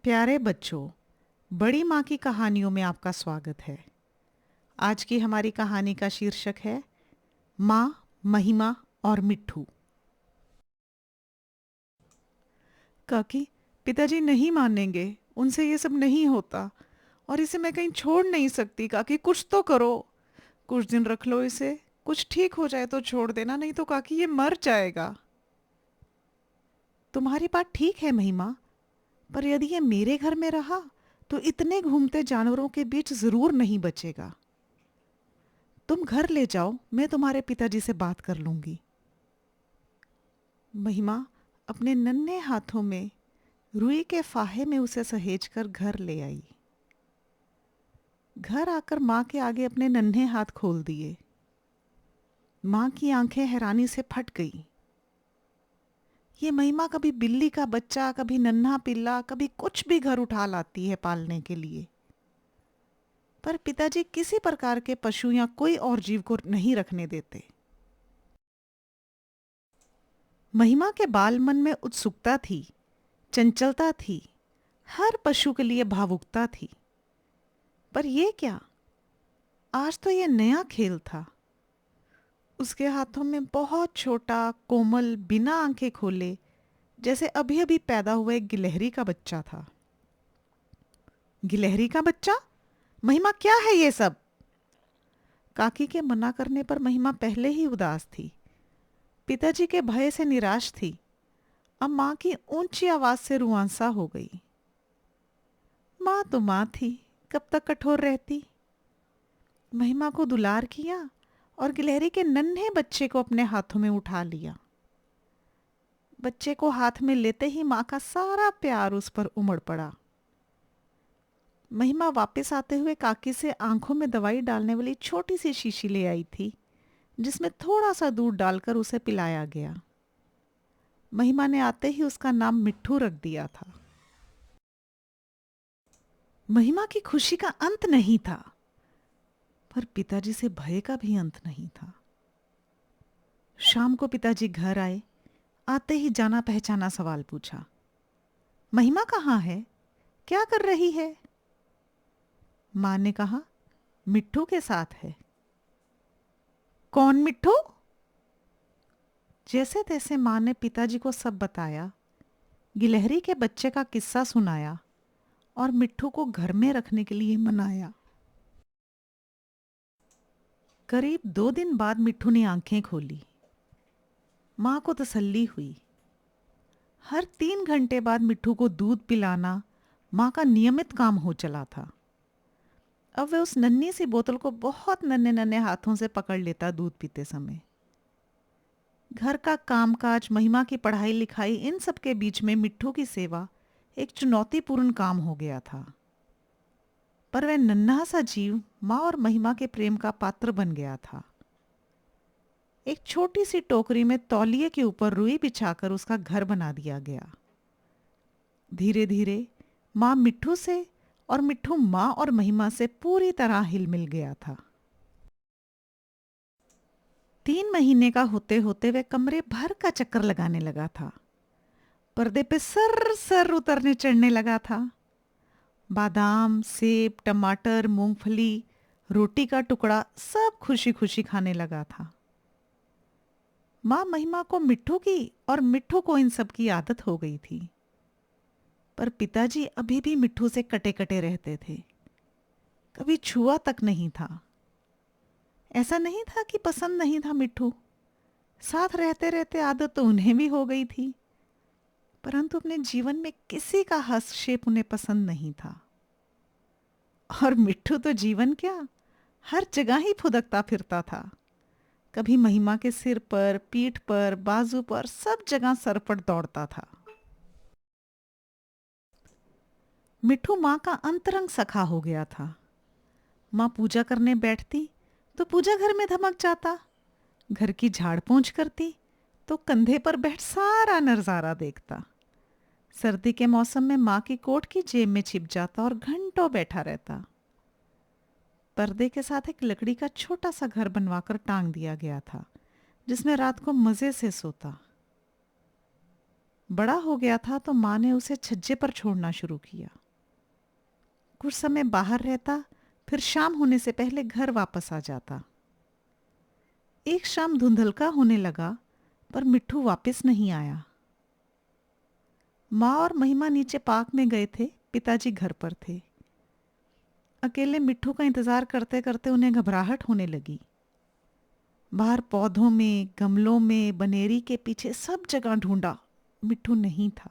प्यारे बच्चों, बड़ी माँ की कहानियों में आपका स्वागत है। आज की हमारी कहानी का शीर्षक है माँ, महिमा और मिट्ठू। काकी, पिताजी नहीं मानेंगे। उनसे ये सब नहीं होता और इसे मैं कहीं छोड़ नहीं सकती। काकी, कुछ तो करो। कुछ दिन रख लो इसे। कुछ ठीक हो जाए तो छोड़ देना, नहीं तो काकी ये मर जाएगा। तुम्हारी बात ठीक है महिमा, पर यदि ये मेरे घर में रहा तो इतने घूमते जानवरों के बीच जरूर नहीं बचेगा। तुम घर ले जाओ, मैं तुम्हारे पिताजी से बात कर लूंगी। महिमा अपने नन्हे हाथों में रुई के फाहे में उसे सहेज कर घर ले आई। घर आकर माँ के आगे अपने नन्हे हाथ खोल दिए। माँ की आंखें हैरानी से फट गई। ये महिमा कभी बिल्ली का बच्चा, कभी नन्हा पिल्ला, कभी कुछ भी घर उठा लाती है पालने के लिए, पर पिताजी किसी प्रकार के पशु या कोई और जीव को नहीं रखने देते। महिमा के बाल मन में उत्सुकता थी, चंचलता थी, हर पशु के लिए भावुकता थी। पर यह क्या, आज तो यह नया खेल था। उसके हाथों में बहुत छोटा, कोमल, बिना आंखें खोले, जैसे अभी अभी पैदा हुआ एक गिलहरी का बच्चा था। गिलहरी का बच्चा? महिमा, क्या है ये सब? काकी के मना करने पर महिमा पहले ही उदास थी, पिताजी के भय से निराश थी। अब माँ की ऊंची आवाज से रुआंसा हो गई। माँ तो माँ थी, कब तक कठोर रहती। महिमा को दुलार किया और गिलहरी के नन्हे बच्चे को अपने हाथों में उठा लिया। बच्चे को हाथ में लेते ही माँ का सारा प्यार उस पर उमड़ पड़ा। महिमा वापस आते हुए काकी से आंखों में दवाई डालने वाली छोटी सी शीशी ले आई थी, जिसमें थोड़ा सा दूध डालकर उसे पिलाया गया। महिमा ने आते ही उसका नाम मिट्ठू रख दिया था। महिमा की खुशी का अंत नहीं था, पर पिताजी से भय का भी अंत नहीं था। शाम को पिताजी घर आए। आते ही जाना पहचाना सवाल पूछा, महिमा कहाँ है, क्या कर रही है? माँ ने कहा, मिट्ठू के साथ है। कौन मिट्ठू? जैसे तैसे माँ ने पिताजी को सब बताया, गिलहरी के बच्चे का किस्सा सुनाया और मिट्ठू को घर में रखने के लिए मनाया। करीब 2 दिन बाद मिट्ठू ने आंखें खोली। माँ को तसल्ली हुई। हर 3 घंटे बाद मिट्ठू को दूध पिलाना माँ का नियमित काम हो चला था। अब वे उस नन्ही सी बोतल को बहुत नन्हे नन्हे हाथों से पकड़ लेता दूध पीते समय। घर का कामकाज, महिमा की पढ़ाई लिखाई, इन सब के बीच में मिट्ठू की सेवा एक चुनौतीपूर्ण काम हो गया था। पर वह नन्हा सा जीव माँ और महिमा के प्रेम का पात्र बन गया था। एक छोटी सी टोकरी में तौलिए के ऊपर रुई बिछाकर उसका घर बना दिया गया। धीरे धीरे माँ मिट्ठू से और मिट्ठू माँ और महिमा से पूरी तरह हिल मिल गया था। 3 महीने का होते होते वह कमरे भर का चक्कर लगाने लगा था। पर्दे पे सर सर उतरने चढ़ने लगा था। बादाम, सेब, टमाटर, मूंगफली, रोटी का टुकड़ा सब खुशी खुशी खाने लगा था। माँ महिमा को मिट्ठू की और मिट्ठू को इन सब की आदत हो गई थी। पर पिताजी अभी भी मिट्ठू से कटे कटे रहते थे। कभी छुआ तक नहीं था। ऐसा नहीं था कि पसंद नहीं था मिट्ठू, साथ रहते रहते आदत तो उन्हें भी हो गई थी, परंतु अपने जीवन में किसी का हस्तक्षेप उन्हें पसंद नहीं था। और मिट्ठू तो जीवन क्या, हर जगह ही फुदकता फिरता था। कभी महिमा के सिर पर, पीठ पर, बाजू पर, सब जगह सरपट दौड़ता था। मिट्ठू माँ का अंतरंग सखा हो गया था। माँ पूजा करने बैठती तो पूजा घर में धमक जाता। घर की झाड़ पोंछ करती तो कंधे पर बैठ सारा नजारा देखता। सर्दी के मौसम में माँ की कोट की जेब में छिप जाता और घंटों बैठा रहता। पर्दे के साथ एक लकड़ी का छोटा सा घर बनवाकर टांग दिया गया था, जिसमें रात को मजे से सोता। बड़ा हो गया था तो माँ ने उसे छज्जे पर छोड़ना शुरू किया। कुछ समय बाहर रहता, फिर शाम होने से पहले घर वापस आ जाता। एक शाम धुंधलका होने लगा, पर मिट्ठू वापस नहीं आया। माँ और महिमा नीचे पार्क में गए थे, पिताजी घर पर थे। अकेले मिट्ठू का इंतजार करते करते उन्हें घबराहट होने लगी। बाहर पौधों में, गमलों में, बनेरी के पीछे सब जगह ढूंढा, मिट्ठू नहीं था।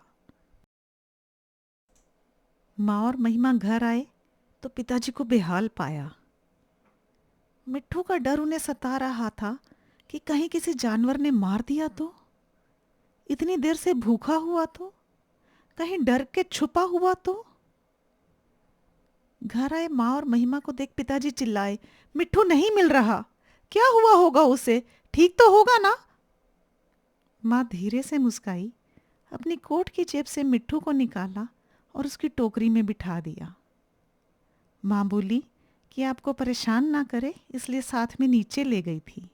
माँ और महिमा घर आए तो पिताजी को बेहाल पाया। मिट्ठू का डर उन्हें सता रहा था कि कहीं किसी जानवर ने मार दिया तो, इतनी देर से भूखा हुआ तो, कहीं डर के छुपा हुआ तो। घर आए माँ और महिमा को देख पिताजी चिल्लाए, मिट्ठू नहीं मिल रहा, क्या हुआ होगा उसे, ठीक तो होगा ना? माँ धीरे से मुस्काई, अपनी कोट की जेब से मिट्ठू को निकाला और उसकी टोकरी में बिठा दिया। माँ बोली कि आपको परेशान ना करे, इसलिए साथ में नीचे ले गई थी।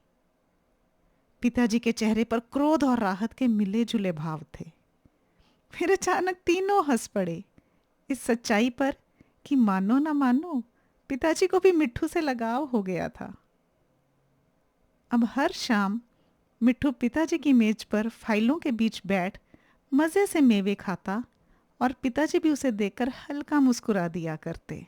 पिताजी के चेहरे पर क्रोध और राहत के मिले जुले भाव थे। फिर अचानक तीनों हंस पड़े इस सच्चाई पर कि मानो ना मानो, पिताजी को भी मिट्ठू से लगाव हो गया था। अब हर शाम मिट्ठू पिताजी की मेज पर फाइलों के बीच बैठ मज़े से मेवे खाता और पिताजी भी उसे देखकर हल्का मुस्कुरा दिया करते।